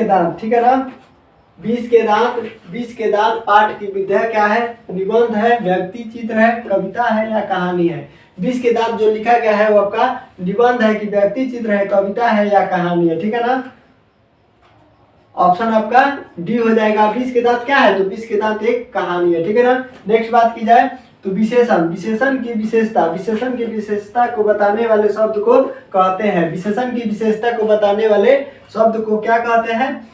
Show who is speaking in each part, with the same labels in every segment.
Speaker 1: के दांत, ठीक है ना। 20 के दांत पाठ की विद्या क्या है? निबंध है, व्यक्ति चित्र है, कविता है या कहानी है? 20 के दांत जो लिखा गया है वो आपका निबंध है कि व्यक्ति चित्र है, कविता है या कहानी है, ठीक है ना। ऑप्शन आपका डी हो जाएगा। 20 के दांत क्या है? तो 20 के दांत एक कहानी है, ठीक है ना। नेक्स्ट बात की जाए तो विशेषण की विशेषता को बताने वाले शब्द को कहते हैं। विशेषण की विशेषता को बताने वाले शब्द को क्या कहते हैं,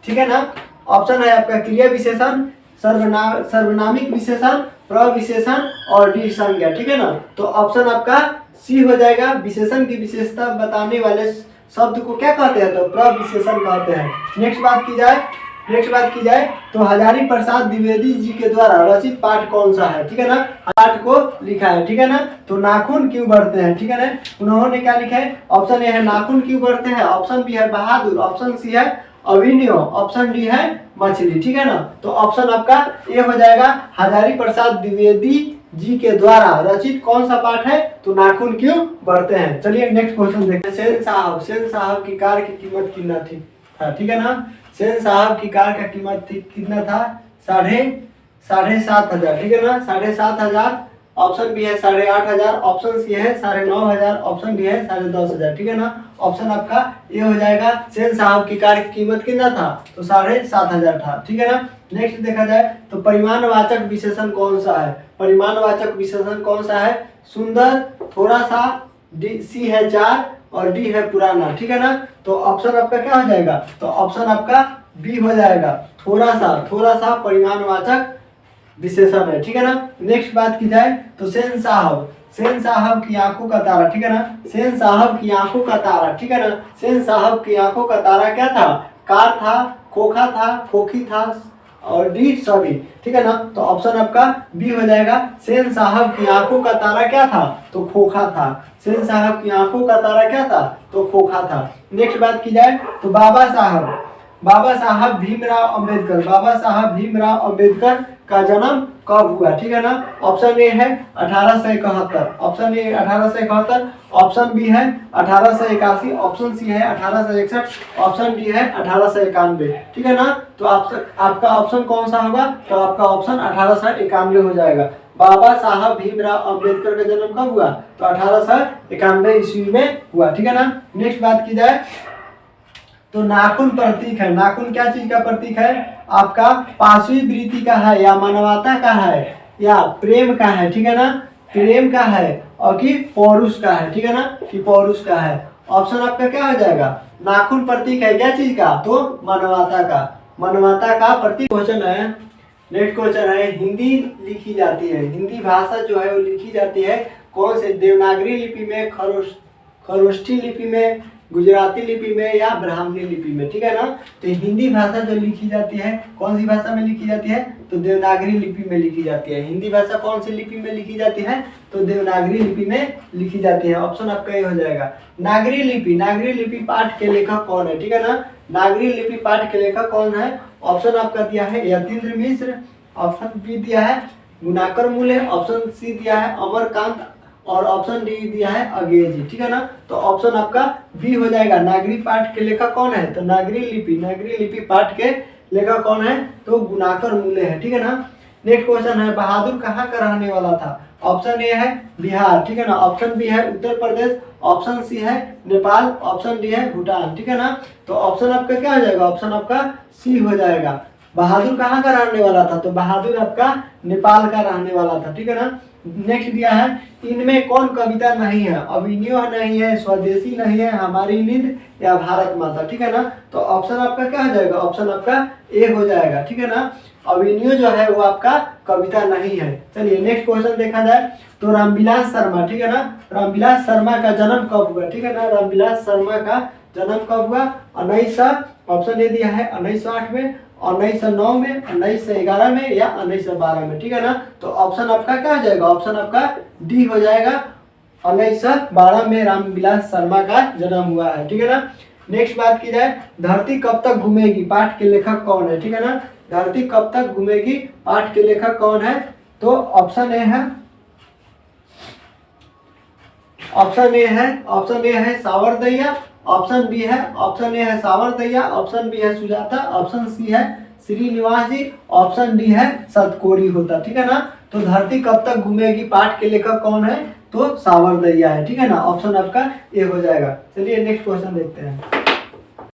Speaker 1: ठीक है ना। ऑप्शन है आपका क्रिया विशेषण, सर्वनामिक विशेषण, प्रविशेषण और डी संज्ञा, ठीक है ना। तो ऑप्शन आपका सी हो जाएगा। विशेषण की विशेषता बताने वाले शब्द को क्या कहते हैं? तो प्रविशेषण कहते हैं। नेक्स्ट बात की जाए तो हजारी प्रसाद द्विवेदी जी के द्वारा रचित पाठ कौन सा है, ठीक है ना। पाठ को लिखा है, ठीक है ना। तो नाखून क्यों बढ़ते हैं, ठीक है ना। उन्होंने क्या लिखा है? ऑप्शन ए है नाखून क्यों बढ़ते हैं, ऑप्शन बी है बहादुर, ऑप्शन सी है अभिनय, ऑप्शन डी है मछली, ठीक है ना। तो ऑप्शन आपका ए हो जाएगा। हजारी प्रसाद द्विवेदी जी के द्वारा रचित कौन सा पाठ है? तो नाखून क्यों बढ़ते हैं। चलिए नेक्स्ट क्वेश्चन देखते हैं। सेन साहब की कार की कीमत कितना थी, ठीक है ना। सेन साहब की कार का कीमत कितना था? 7,500, ठीक है ना। 7,500। ऑप्शन बी है 8,500, ऑप्शन सी है 9,500, ऑप्शन डी है 10,500, ठीक है ना। ऑप्शन आपका ये हो जाएगा। सेन साहब की कार की कीमत कितना था? तो 7,500 था, ठीक है ना। नेक्स्ट देखा जाए तो परिमाणवाचक विशेषण कौन सा है? परिमाणवाचक विशेषण कौन सा है? सुंदर, थोड़ा सा, डी सी है 4 और डी है पुराना, ठीक है ना। तो ऑप्शन आपका क्या हो जाएगा? तो ऑप्शन आपका बी हो जाएगा। थोड़ा सा परिमाणवाचक विशेषण है, ठीक है ना। नेक्स्ट बात की जाए तो सेन साहब की आंखों का तारा, ठीक है ना। सेन साहब की आंखों का तारा, ठीक है ना। सेन साहब की आंखों का तारा क्या था? कार था, खोखा था, खोखी था और डी सभी, ठीक है ना। तो ऑप्शन आपका बी हो जाएगा। सेन साहब की आंखों का तारा क्या था? तो खोखा था। सेन साहब की आंखों का तारा क्या था? तो खोखा था। नेक्स्ट बात की जाए तो बाबा साहब भीमराव अंबेडकर का जन्म कब हुआ, ठीक है ना। ऑप्शन ए है 1871, ऑप्शन ए 1871, ऑप्शन बी है 1881, ऑप्शन सी है 1861, ऑप्शन डी है 1891, ठीक है ना। तो आपका ऑप्शन कौन सा होगा? तो आपका ऑप्शन 1891 हो जाएगा। बाबा साहब भीमराव अंबेडकर का जन्म कब हुआ? तो 1891 ईस्वी में हुआ, ठीक है ना। नेक्स्ट बात की जाए तो नाखून प्रतीक है। नाखून क्या चीज का प्रतीक है? आपका पाशवी वृत्ति का है या मानवता का है या प्रेम का है, ठीक है ना। प्रेम का है और कि पौरुष का है, ठीक है ना, कि पौरुष का है। ऑप्शन आपका क्या हो जाएगा? नाखून प्रतीक है क्या चीज का? तो मानवता का प्रतीक। क्वेश्चन है, नेक्स्ट क्वेश्चन है, हिंदी लिखी जाती है, हिंदी भाषा जो है वो लिखी जाती है कौन से? देवनागरी लिपि में, खरोष्ठी लिपि में, गुजराती लिपि में या ब्राह्मणी लिपि में, ठीक है ना। तो हिंदी भाषा जो लिखी जाती है कौन सी भाषा में लिखी जाती है? तो देवनागरी लिपि में लिखी जाती है। हिंदी भाषा कौन सी लिपि में लिखी जाती है? तो देवनागरी लिपि में लिखी जाती है। ऑप्शन आपका ये हो जाएगा। नागरी लिपि पाठ के लेखक कौन है, ठीक है ना। नागरी लिपि पाठ के लेखक कौन है? ऑप्शन आपका दिया है यतीन्द्र मिश्र, ऑप्शन बी दिया है गुणाकर मूले, ऑप्शन सी दिया है अमरकांत और ऑप्शन डी दिया है अगेजी, ठीक है ना। तो ऑप्शन आपका बी हो जाएगा। नागरी पाठ के लेखक कौन है? तो नागरी लिपि पाठ के लेखक कौन है? तो गुणाकर मूले है, ठीक है ना। नेक्स्ट क्वेश्चन है, बहादुर कहाँ का रहने वाला था? ऑप्शन ए है बिहार, ठीक है ना, ऑप्शन बी है उत्तर प्रदेश, ऑप्शन सी है नेपाल, ऑप्शन डी है भूटान, ठीक है ना। तो ऑप्शन आपका क्या हो जाएगा? ऑप्शन आपका सी हो जाएगा। बहादुर कहाँ का रहने वाला था? तो बहादुर आपका नेपाल का रहने वाला था, ठीक है ना। नेक्स्ट दिया है, इनमें कौन कविता नहीं है? अभिनय नहीं है, स्वदेशी नहीं है, हमारी नींद या भारत माता, ठीक है ना। तो ऑप्शन आपका क्या हो जाएगा? ऑप्शन आपका ए हो जाएगा, ठीक है ना। अभिनय जो है वो आपका कविता नहीं है। चलिए नेक्स्ट क्वेश्चन देखा जाए तो रामविलास शर्मा, ठीक है ना, रामविलास शर्मा का जन्म कब हुआ, ठीक है ना। रामविलास शर्मा का जन्म कब हुआ? 1900, ऑप्शन ए दिया है 1908 में, 1909 में, 1911 में या 1912 में, ठीक है ना। तो ऑप्शन आपका क्या हो जाएगा? ऑप्शन आपका डी हो जाएगा। 1912 में रामविलास शर्मा का जन्म हुआ है, ठीक है ना। नेक्स्ट बात की जाए, धरती कब तक घूमेगी पाठ के लेखक कौन है, ठीक है ना। धरती कब तक घूमेगी पाठ के लेखक कौन है? तो ऑप्शन ए है सावरदैया, ऑप्शन बी है, ऑप्शन ए है सावरदैया, ऑप्शन बी है सुजाता, ऑप्शन सी है श्रीनिवास जी, ऑप्शन डी है सतकोरी होता। ठीक है ना। तो धरती कब तक घूमेगी पाठ के लेखक कौन है, तो सावरदैया है। ठीक है ना, ऑप्शन आपका ए हो जाएगा। चलिए नेक्स्ट क्वेश्चन देखते हैं।